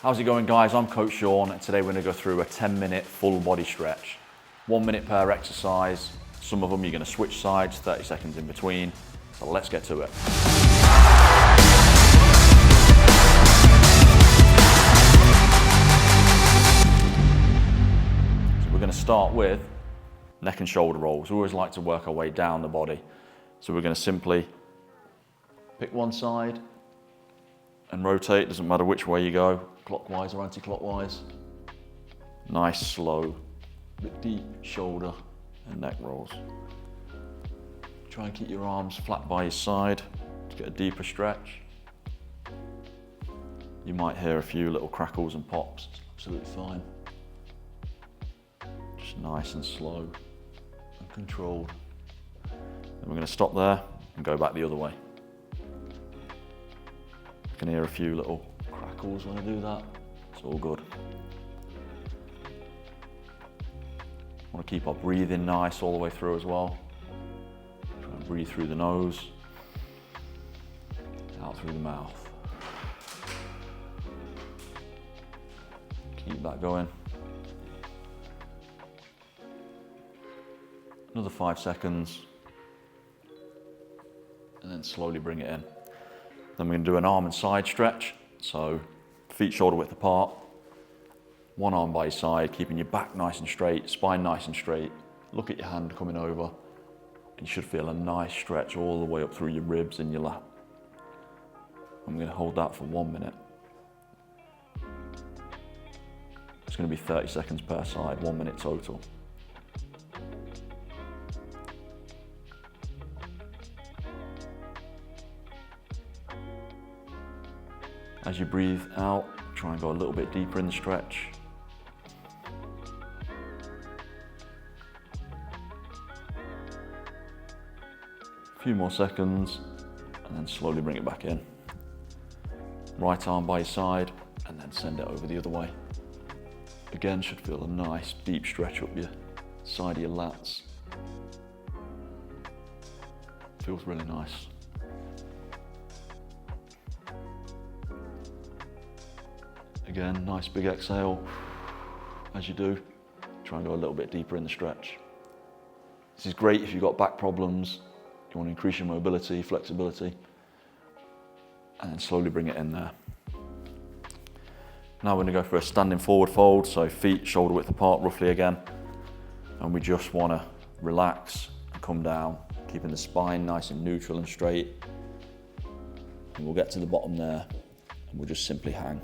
How's it going, guys? I'm Coach Sean, and today we're going to go through a 10-minute full body stretch. 1 minute per exercise. Some of them you're going to switch sides, 30 seconds in between. So let's get to it. So we're going to start with neck and shoulder rolls. We always like to work our way down the body. So we're going to simply pick one side and rotate, doesn't matter which way you go, clockwise or anti-clockwise. Nice, slow, but deep shoulder and neck rolls. Try and keep your arms flat by your side to get a deeper stretch. You might hear a few little crackles and pops, it's absolutely fine. Just nice and slow and controlled. Then we're going to stop there and go back the other way. You can hear a few little crackles when I do that. It's all good. Want to keep our breathing nice all the way through as well. Try and breathe through the nose, out through the mouth. Keep that going. Another 5 seconds. And then slowly bring it in. Then we're going to do an arm and side stretch. So feet shoulder width apart, one arm by your side, keeping your back nice and straight, spine nice and straight. Look at your hand coming over, and you should feel a nice stretch all the way up through your ribs and your lap. I'm going to hold that for 1 minute. It's going to be 30 seconds per side, 1 minute total. As you breathe out, try and go a little bit deeper in the stretch. A few more seconds, and then slowly bring it back in. Right arm by your side, and then send it over the other way. Again, should feel a nice deep stretch up your side of your lats. Feels really nice. Again, nice big exhale. As you do, try and go a little bit deeper in the stretch. This is great if you've got back problems, you want to increase your mobility, flexibility, and then slowly bring it in there. Now we're going to go for a standing forward fold, so feet shoulder width apart roughly again, and we just want to relax and come down, keeping the spine nice and neutral and straight. And we'll get to the bottom there, and we'll just simply hang.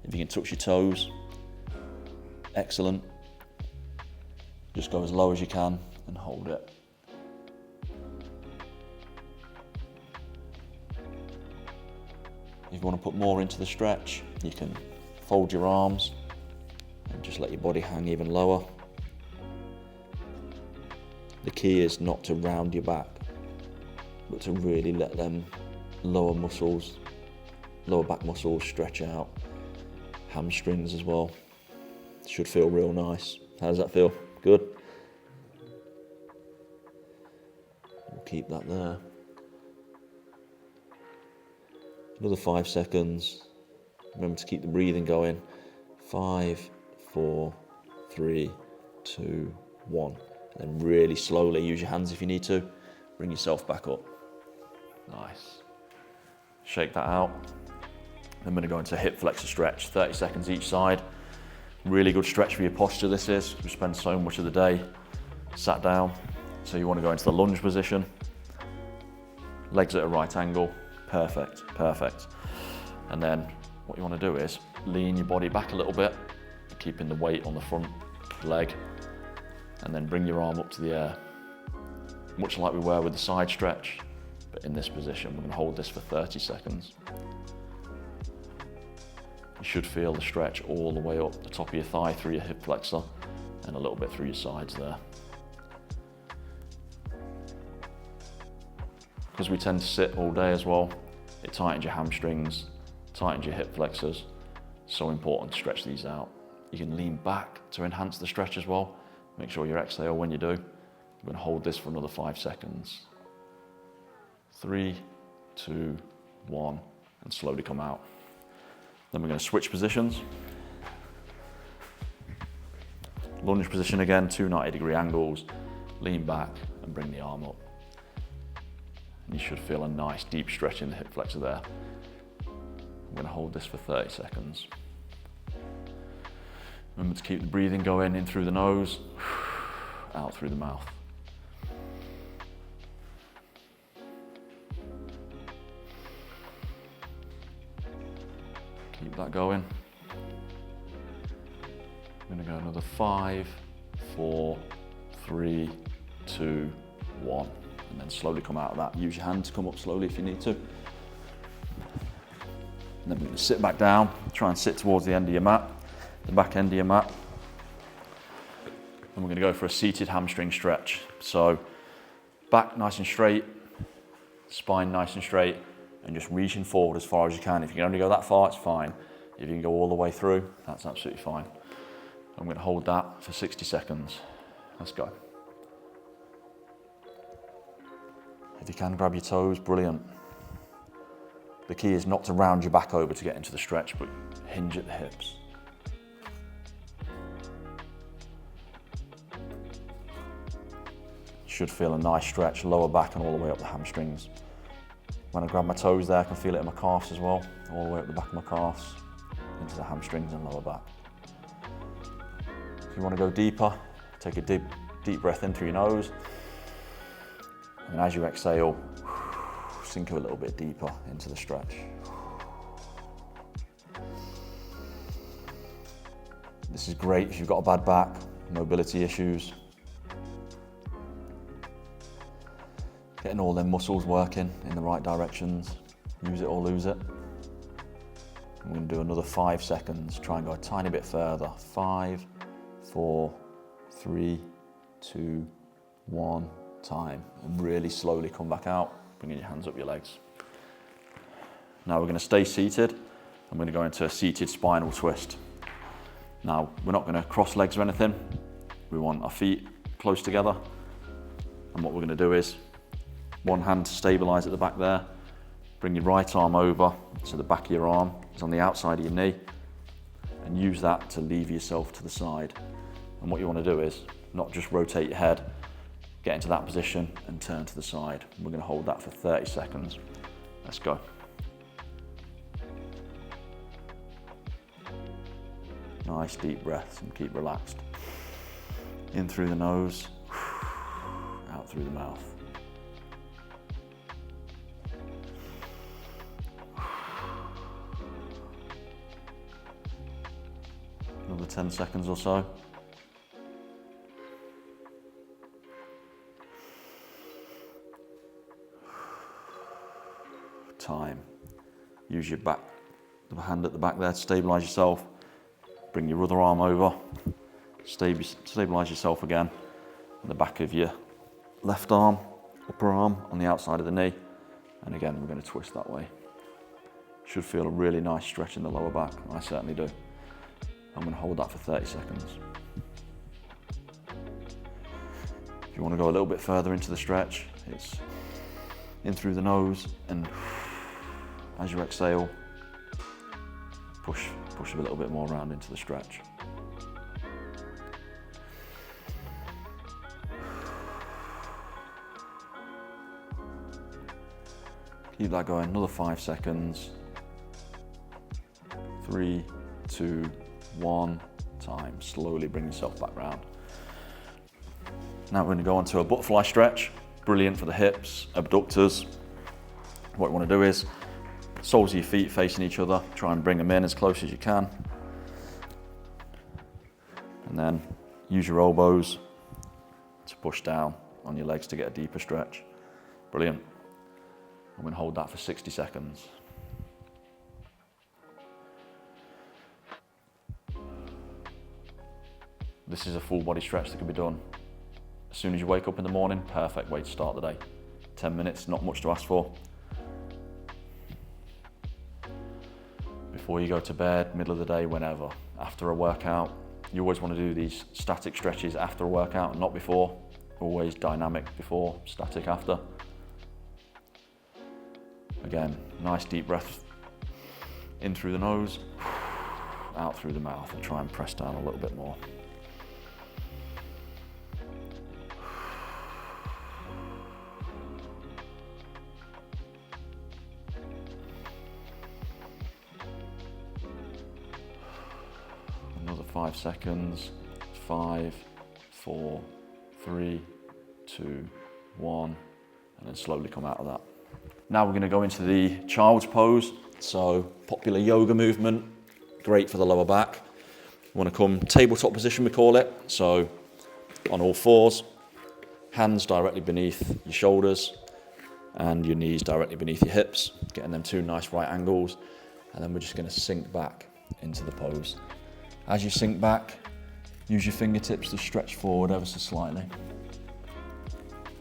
If you can touch your toes, excellent. Just go as low as you can and hold it. If you want to put more into the stretch, you can fold your arms and just let your body hang even lower. The key is not to round your back, but to really let them lower back muscles stretch out. Hamstrings as well. Should feel real nice. How does that feel? Good? We'll keep that there. Another 5 seconds. Remember to keep the breathing going. 5, 4, 3, 2, 1. And then really slowly, use your hands if you need to. Bring yourself back up. Nice. Shake that out. I'm going to go into a hip flexor stretch, 30 seconds each side. Really good stretch for your posture this is. We spend so much of the day sat down. So you want to go into the lunge position. Legs at a right angle. Perfect, perfect. And then what you want to do is lean your body back a little bit, keeping the weight on the front leg, and then bring your arm up to the air. Much like we were with the side stretch, but in this position. We're going to hold this for 30 seconds. You should feel the stretch all the way up the top of your thigh through your hip flexor and a little bit through your sides there. Because we tend to sit all day as well, it tightens your hamstrings, tightens your hip flexors. So important to stretch these out. You can lean back to enhance the stretch as well. Make sure you exhale when you do. We're going to hold this for another 5 seconds. 3, 2, 1, and slowly come out. Then we're going to switch positions. Lunge position again, 2 90-degree angles. Lean back and bring the arm up. And you should feel a nice deep stretch in the hip flexor there. I'm going to hold this for 30 seconds. Remember to keep the breathing going in through the nose, out through the mouth. Keep that going. I'm going to go another 5, 4, 3, 2, 1. And then slowly come out of that. Use your hand to come up slowly if you need to. And then we're going to sit back down. Try and sit towards the end of your mat, the back end of your mat. And we're going to go for a seated hamstring stretch. So back nice and straight, spine nice and straight, and just reaching forward as far as you can. If you can only go that far, it's fine. If you can go all the way through, that's absolutely fine. I'm going to hold that for 60 seconds. Let's go. If you can grab your toes, brilliant. The key is not to round your back over to get into the stretch, but hinge at the hips. Should feel a nice stretch, lower back and all the way up the hamstrings. When I grab my toes there, I can feel it in my calves as well, all the way up the back of my calves, into the hamstrings and lower back. If you want to go deeper, take a deep breath in through your nose. And as you exhale, sink a little bit deeper into the stretch. This is great if you've got a bad back, mobility issues. Getting all them muscles working in the right directions. Use it or lose it. I'm going to do another 5 seconds. Try and go a tiny bit further. 5, 4, 3, 2, 1. Time, and really slowly come back out, bringing your hands up your legs. Now we're going to stay seated. I'm going to go into a seated spinal twist. Now we're not going to cross legs or anything. We want our feet close together, and what we're going to do is one hand to stabilize at the back there. Bring your right arm over so the back of your arm is on the outside of your knee, and use that to lever yourself to the side. And what you want to do is not just rotate your head, get into that position and turn to the side. We're going to hold that for 30 seconds. Let's go. Nice deep breaths and keep relaxed. In through the nose, out through the mouth. Another 10 seconds or so. Time. Use your back, the hand at the back there to stabilize yourself. Bring your other arm over, stabilize yourself again. And the back of your left arm, upper arm on the outside of the knee. And again, we're going to twist that way. Should feel a really nice stretch in the lower back. I certainly do. I'm going to hold that for 30 seconds. If you want to go a little bit further into the stretch, it's in through the nose, and as you exhale, push a little bit more around into the stretch. Keep that going, another 5 seconds. 3, 2, 1, time. Slowly bring yourself back round. Now we're going to go on to a butterfly stretch. Brilliant for the hips, abductors. What you want to do is soles of your feet facing each other. Try and bring them in as close as you can. And then use your elbows to push down on your legs to get a deeper stretch. Brilliant. I'm going to hold that for 60 seconds. This is a full body stretch that can be done as soon as you wake up in the morning. Perfect way to start the day. 10 minutes, not much to ask for. Before you go to bed, middle of the day, whenever. After a workout, you always want to do these static stretches after a workout, not before. Always dynamic before, static after. Again, nice deep breath In through the nose, out through the mouth, and try and press down a little bit more. Another 5 seconds. 5, 4, 3, 2, 1, and then slowly come out of that. Now we're going to go into the child's pose. So popular yoga movement, great for the lower back. You want to come tabletop position, we call it. So on all fours, hands directly beneath your shoulders and your knees directly beneath your hips, getting them two nice right angles. And then we're just going to sink back into the pose. As you sink back, use your fingertips to stretch forward ever so slightly.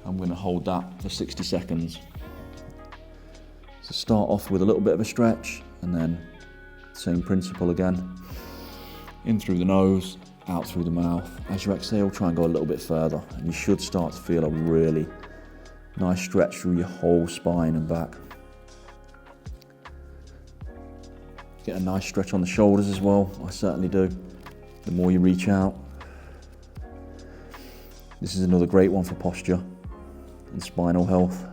I'm going to hold that for 60 seconds. So start off with a little bit of a stretch, and then same principle again. In through the nose, out through the mouth. As you exhale, try and go a little bit further, and you should start to feel a really nice stretch through your whole spine and back. Get a nice stretch on the shoulders as well, I certainly do. The more you reach out. This is another great one for posture and spinal health.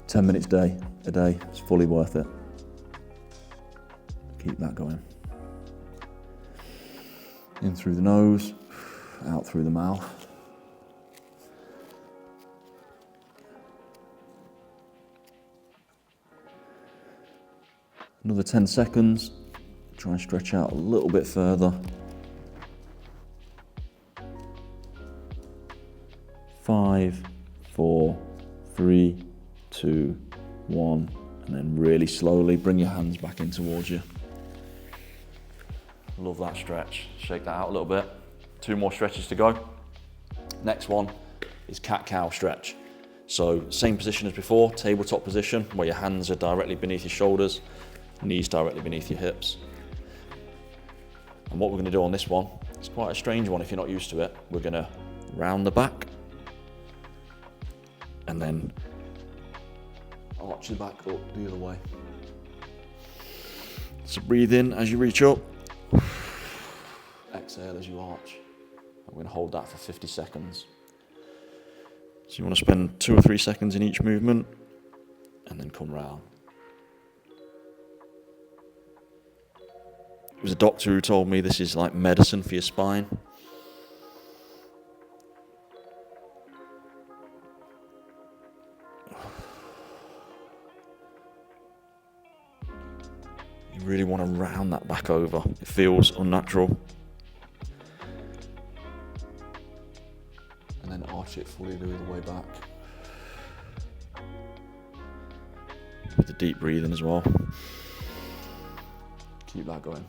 10 minutes a day, it's fully worth it. Keep that going. In through the nose, out through the mouth. Another 10 seconds. Try and stretch out a little bit further. 5, 4, 3, 2, 1, and then really slowly bring your hands back in towards you. Love that stretch. Shake that out a little bit. 2 more stretches to go. Next one is cat-cow stretch. So same position as before, tabletop position, where your hands are directly beneath your shoulders, knees directly beneath your hips. And what we're going to do on this one, it's quite a strange one if you're not used to it. We're going to round the back and then arch the back up the other way. So breathe in as you reach up, exhale as you arch. I'm going to hold that for 50 seconds. So you want to spend 2 or 3 seconds in each movement and then come round. It was a doctor who told me this is like medicine for your spine. You really want to round that back over. It feels unnatural. And then arch it fully the other way back. With the deep breathing as well. Keep that going.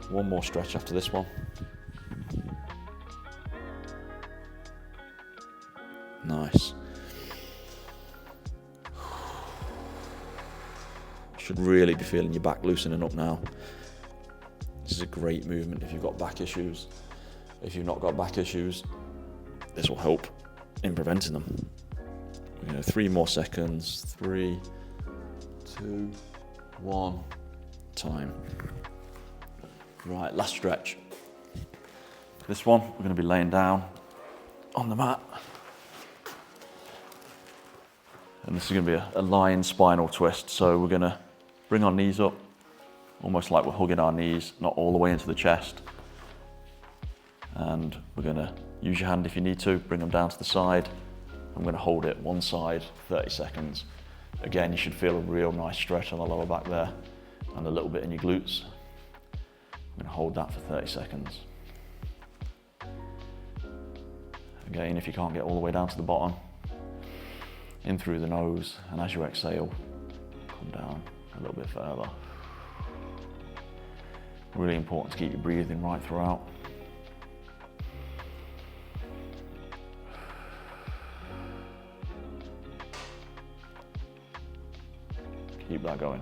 1 more stretch after this one. Nice. Should really be feeling your back loosening up now. This is a great movement if you've got back issues. If you've not got back issues, this will help in preventing them. 3 more seconds. 3, 2, 1, time. Right, last stretch. This one, we're going to be laying down on the mat. And this is going to be a lying spinal twist. So we're going to bring our knees up, almost like we're hugging our knees, not all the way into the chest. And we're going to use your hand if you need to, bring them down to the side. I'm going to hold it one side, 30 seconds. Again, you should feel a real nice stretch on the lower back there and a little bit in your glutes. I'm going to hold that for 30 seconds. Again, if you can't get all the way down to the bottom, in through the nose, and as you exhale, come down a little bit further. Really important to keep your breathing right throughout. Keep that going.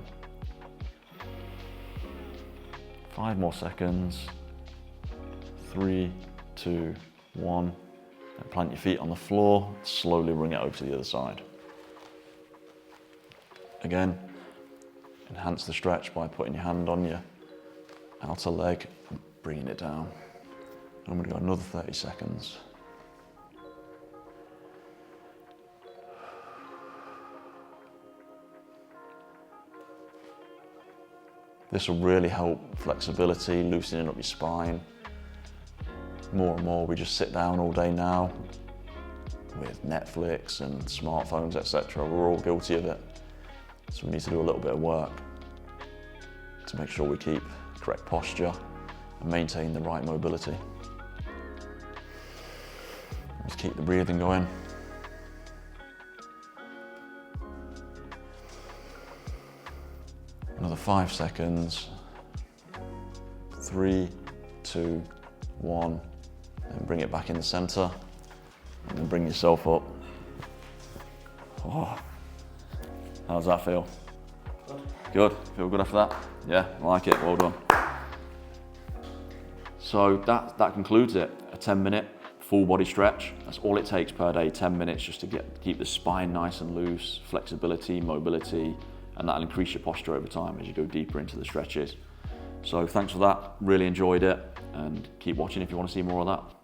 5 more seconds. 3, 2, 1. And plant your feet on the floor. Slowly bring it over to the other side. Again, enhance the stretch by putting your hand on your outer leg and bringing it down. I'm going to go another 30 seconds. This will really help flexibility, loosening up your spine. More and more, we just sit down all day now with Netflix and smartphones, etc. We're all guilty of it. So we need to do a little bit of work to make sure we keep correct posture and maintain the right mobility. Just keep the breathing going. Another 5 seconds. 3, 2, 1. And bring it back in the center. And then bring yourself up. Oh. How does that feel? Good. Feel good after that? Yeah, I like it. Well done. So that concludes it. A 10-minute full body stretch. That's all it takes per day. 10 minutes just to keep the spine nice and loose, flexibility, mobility, and that'll increase your posture over time as you go deeper into the stretches. So thanks for that. Really enjoyed it, and keep watching if you want to see more of that.